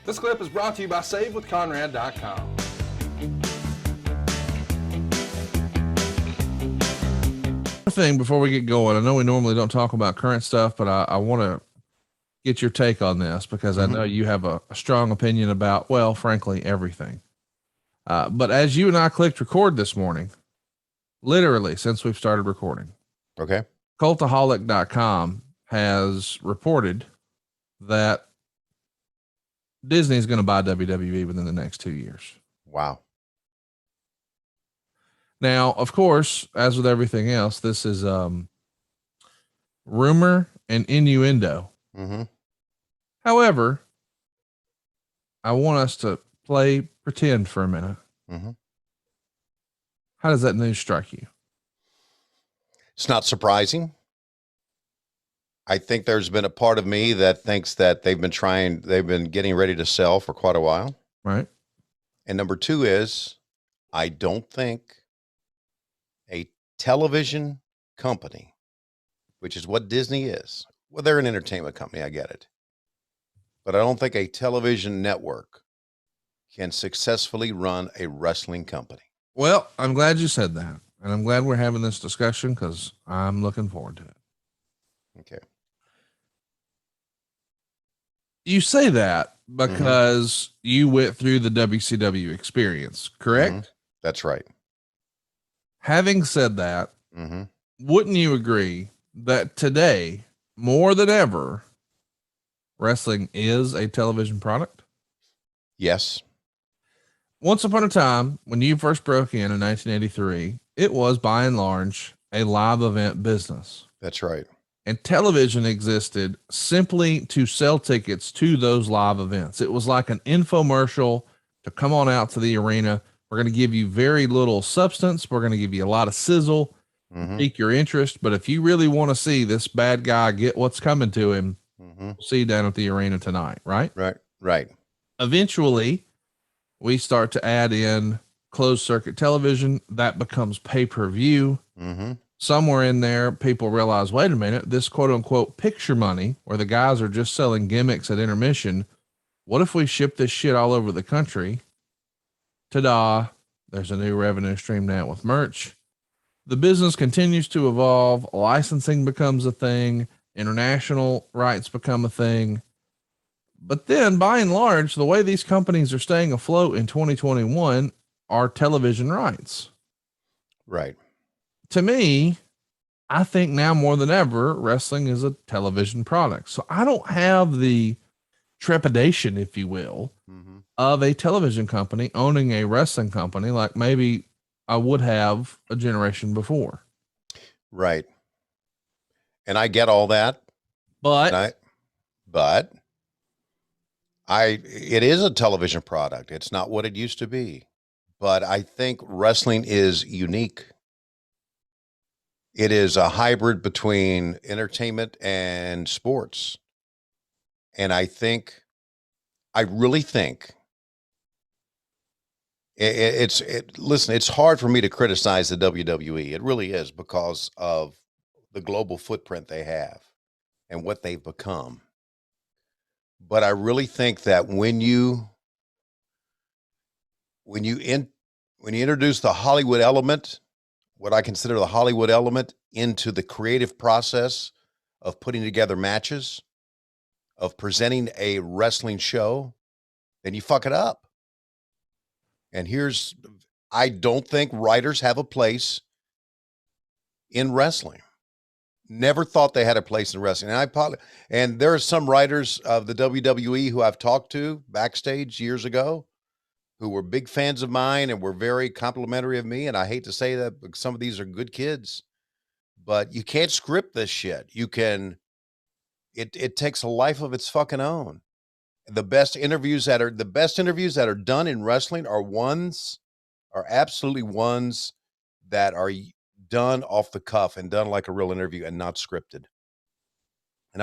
This clip is brought to you by SaveWithConrad.com. Thing before we get going, I know we normally don't talk about current stuff, but I want to get your take on this because I know you have a strong opinion about, well, frankly, everything. But as you and I clicked record this morning, literally since we've started recording, okay, Cultaholic.com has reported that Disney is going to buy WWE within the next 2 years. Wow. Now, of course, as with everything else, this is rumor and innuendo. However, I want us to pretend for a minute. How does that news strike you? It's not surprising. I think there's been a part of me that thinks that they've been getting ready to sell for quite a while. Right. And number two is, I don't think a television company, which is what Disney is. Well, they're an entertainment company. I get it. But I don't think a television network can successfully run a wrestling company. Well, I'm glad you said that. And I'm glad we're having this discussion because I'm looking forward to it. Okay. You say that because you went through the WCW experience, correct? That's right. Having said that, wouldn't you agree that today, more than ever, wrestling is a television product? Yes. Once upon a time, when you first broke in 1983, it was by and large a live event business. That's right. And television existed simply to sell tickets to those live events. It was like an infomercial to come on out to the arena. We're going to give you very little substance. We're going to give you a lot of sizzle, pique your interest. But if you really want to see this bad guy get what's coming to him, see you down at the arena tonight, right? Right. Eventually, we start to add in closed circuit television. That becomes pay-per-view. Somewhere in there, people realize, wait a minute, this quote unquote picture money where the guys are just selling gimmicks at intermission. What if we ship this shit all over the country? Ta-da. There's a new revenue stream now with merch. The business continues to evolve. Licensing becomes a thing. International rights become a thing. But then by and large, the way these companies are staying afloat in 2021 are television rights. Right. To me, I think now more than ever, wrestling is a television product. So I don't have the trepidation, if you will, of a television company owning a wrestling company like maybe I would have a generation before. Right. And I get all that. But it is a television product. It's not what it used to be. But I think wrestling is unique. It is a hybrid between entertainment and sports. And I really think listen, it's hard for me to criticize the WWE. It really is because of the global footprint they have and what they've become. But I really think that when you introduce the Hollywood element, what I consider the Hollywood element, into the creative process of putting together matches, of presenting a wrestling show, then you fuck it up. And I don't think writers have a place in wrestling. Never thought they had a place in wrestling. And there are some writers of the WWE who I've talked to backstage years ago who were big fans of mine and were very complimentary of me. And I hate to say that some of these are good kids, but you can't script this shit. It takes a life of its fucking own. The best interviews that are done in wrestling are absolutely ones that are done off the cuff and done like a real interview and not scripted. And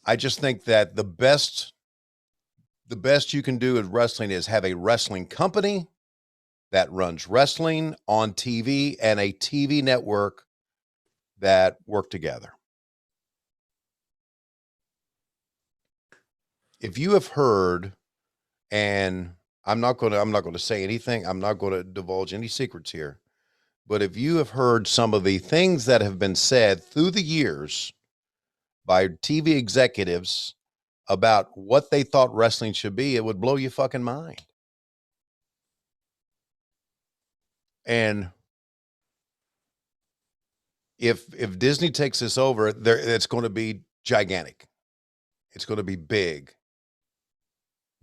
I just think that the best you can do in wrestling is have a wrestling company that runs wrestling on TV and a TV network that work together. if you have heard, and I'm not going to say anything. I'm not going to divulge any secrets here. But if you have heard some of the things that have been said through the years by TV executives about what they thought wrestling should be, it would blow your fucking mind. And if Disney takes this over, it's going to be gigantic. It's going to be big.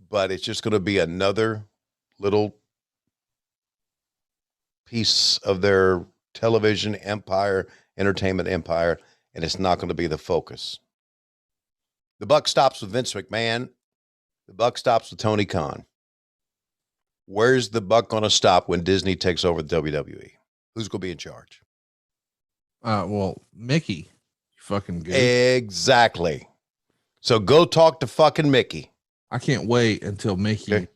But it's just going to be another little piece of their television empire, entertainment empire, and it's not going to be the focus. The buck stops with Vince McMahon. The buck stops with Tony Khan. Where's the buck going to stop when Disney takes over the WWE? Who's going to be in charge? Well, Mickey, you fucking good. Exactly. So go talk to fucking Mickey. I can't wait until Mickey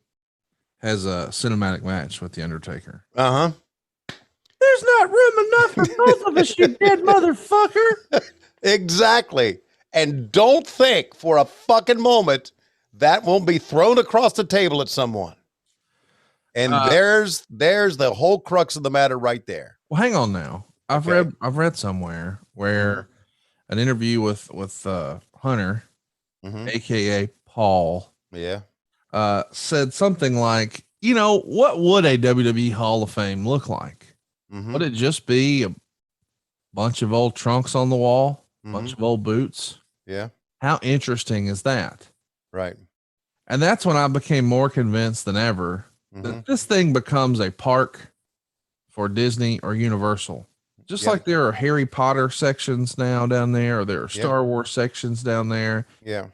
has a cinematic match with The Undertaker. Uh-huh. There's not room enough for both of us, you dead motherfucker. Exactly. And don't think for a fucking moment that won't be thrown across the table at someone. And there's the whole crux of the matter right there. Well, hang on now. I've read somewhere where an interview with Hunter, aka Paul, said something like, you know, what would a WWE Hall of Fame look like? Would it just be a bunch of old trunks on the wall, a bunch of old boots? Yeah. How interesting is that? Right. And that's when I became more convinced than ever that this thing becomes a park for Disney or Universal. Just like there are Harry Potter sections now down there, or there are Star Wars sections down there. Yeah.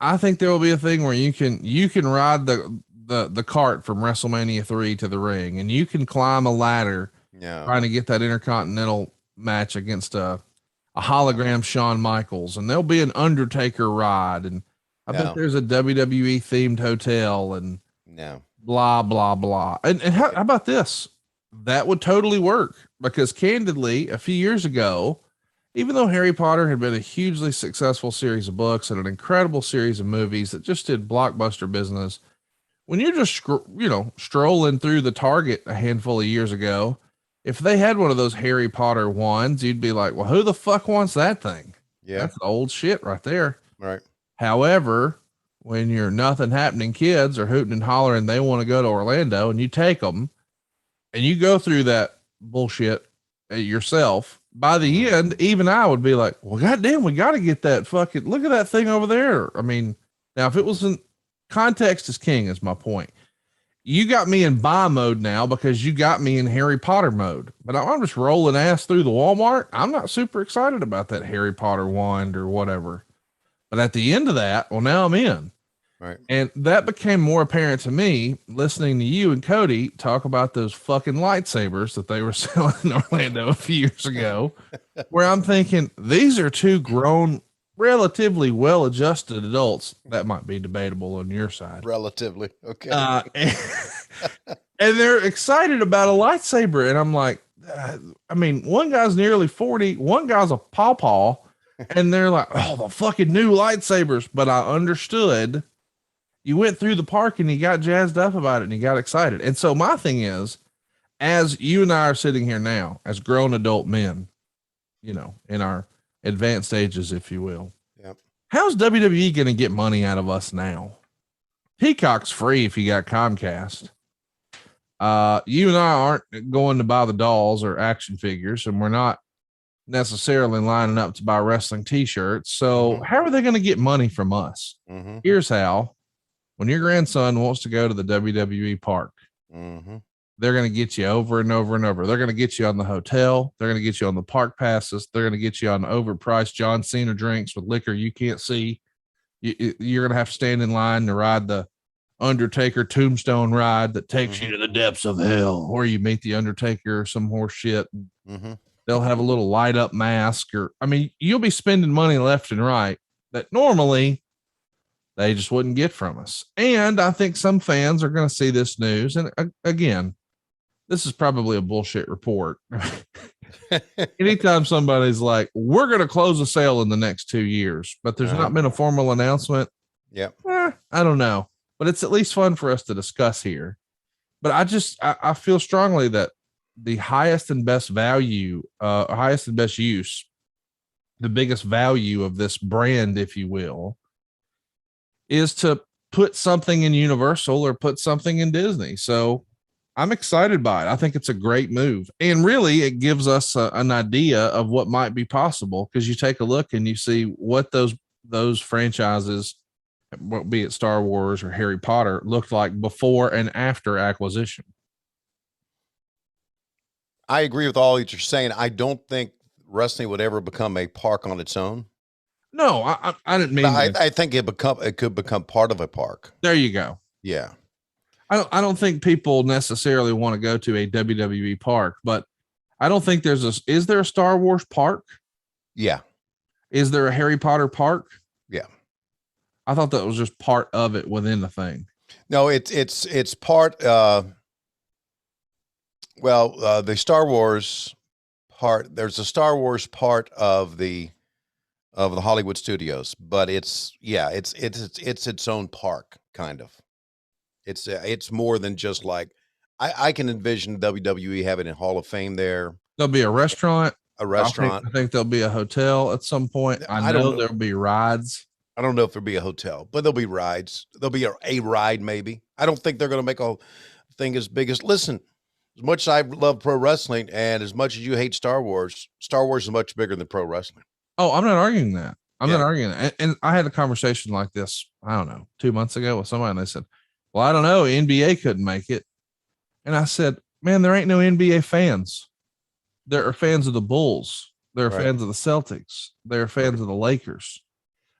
I think there will be a thing where you can ride the cart from WrestleMania 3 to the ring, and you can climb a ladder trying to get that Intercontinental match against a hologram Shawn Michaels, and there'll be an Undertaker ride, and I bet there's a WWE themed hotel, and blah blah blah. And how about this? That would totally work, because candidly, a few years ago, even though Harry Potter had been a hugely successful series of books and an incredible series of movies that just did blockbuster business, when you're just strolling through the Target a handful of years ago, if they had one of those Harry Potter wands, you'd be like, well, who the fuck wants that thing? Yeah. That's old shit right there. Right. However, when your nothing happening kids are hooting and hollering, they want to go to Orlando, and you take them and you go through that bullshit yourself, by the end, even I would be like, well, goddamn, we got to get that fucking, look at that thing over there. I mean, now if it wasn't, context is king is my point. You got me in buy mode now because you got me in Harry Potter mode, but I'm just rolling ass through the Walmart. I'm not super excited about that Harry Potter wand or whatever, but at the end of that, well, now I'm in. Right. And that became more apparent to me listening to you and Cody talk about those fucking lightsabers that they were selling in Orlando a few years ago, where I'm thinking these are two grown, relatively well-adjusted adults. That might be debatable on your side. Relatively. Okay. And they're excited about a lightsaber. And I'm like, I mean, one guy's nearly 40, one guy's a pawpaw, and they're like, oh, the fucking new lightsabers. But I understood. You went through the park and you got jazzed up about it and you got excited. And so my thing is, as you and I are sitting here now as grown adult men, you know, in our advanced ages, if you will, how's WWE going to get money out of us now? Peacock's free if you got Comcast. You and I aren't going to buy the dolls or action figures, and we're not necessarily lining up to buy wrestling t-shirts. So how are they going to get money from us? Here's how. When your grandson wants to go to the WWE park, they're going to get you over and over and over. They're going to get you on the hotel. They're going to get you on the park passes. They're going to get you on overpriced John Cena drinks with liquor you can't see. You're going to have to stand in line to ride the Undertaker tombstone ride that takes you to the depths of hell, where you meet the Undertaker or some horse shit. They'll have a little light up mask, or, I mean, you'll be spending money left and right that normally they just wouldn't get from us. And I think some fans are going to see this news. And again, this is probably a bullshit report. Anytime somebody's like, we're going to close a sale in the next 2 years, but there's not been a formal announcement. I don't know, but it's at least fun for us to discuss here. But I feel strongly that the highest and best value, highest and best use, the biggest value of this brand, if you will, is to put something in Universal or put something in Disney. So I'm excited by it. I think it's a great move. And really, it gives us an idea of what might be possible, because you take a look and you see what those franchises, be it Star Wars or Harry Potter, looked like before and after acquisition. I agree with all that you're saying. I don't think wrestling would ever become a park on its own. No, I didn't mean. I think it could become part of a park. There you go. Yeah. I don't think people necessarily want to go to a WWE park, but I don't think is there a Star Wars park? Yeah. Is there a Harry Potter park? Yeah. I thought that was just part of it within the thing. No, it's part, the Star Wars part, there's a Star Wars part of the Hollywood studios, but it's its own park, kind of. It's more than just like, I can envision WWE having a Hall of Fame there. There'll be a restaurant. I think there'll be a hotel at some point. I know there'll be rides. I don't know if there'll be a hotel, but there'll be rides. There'll be a ride, maybe. I don't think they're going to make a thing as big as, listen, as much as I love pro wrestling and as much as you hate Star Wars is much bigger than pro wrestling. Oh, I'm not arguing that. I'm not arguing that. And I had a conversation like this, I don't know, 2 months ago with somebody, and they said, well, I don't know, NBA couldn't make it. And I said, man, there ain't no NBA fans. There are fans of the Bulls. There are fans of the Celtics. There are fans of the Lakers.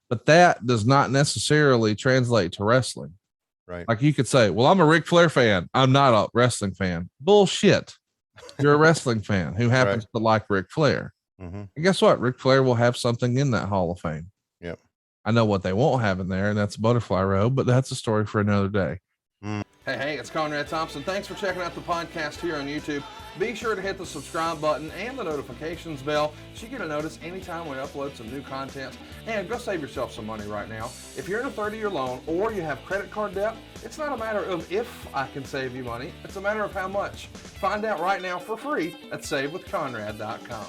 But that does not necessarily translate to wrestling. Right. Like you could say, well, I'm a Ric Flair fan. I'm not a wrestling fan. Bullshit. You're a wrestling fan who happens to like Ric Flair. Mm-hmm. And guess what? Ric Flair will have something in that Hall of Fame. Yep. I know what they won't have in there, and that's Butterfly Row, but that's a story for another day. Hey, it's Conrad Thompson. Thanks for checking out the podcast here on YouTube. Be sure to hit the subscribe button and the notifications bell so you get a notice anytime we upload some new content. And go save yourself some money right now. If you're in a 30-year loan or you have credit card debt, it's not a matter of if I can save you money. It's a matter of how much. Find out right now for free at SaveWithConrad.com.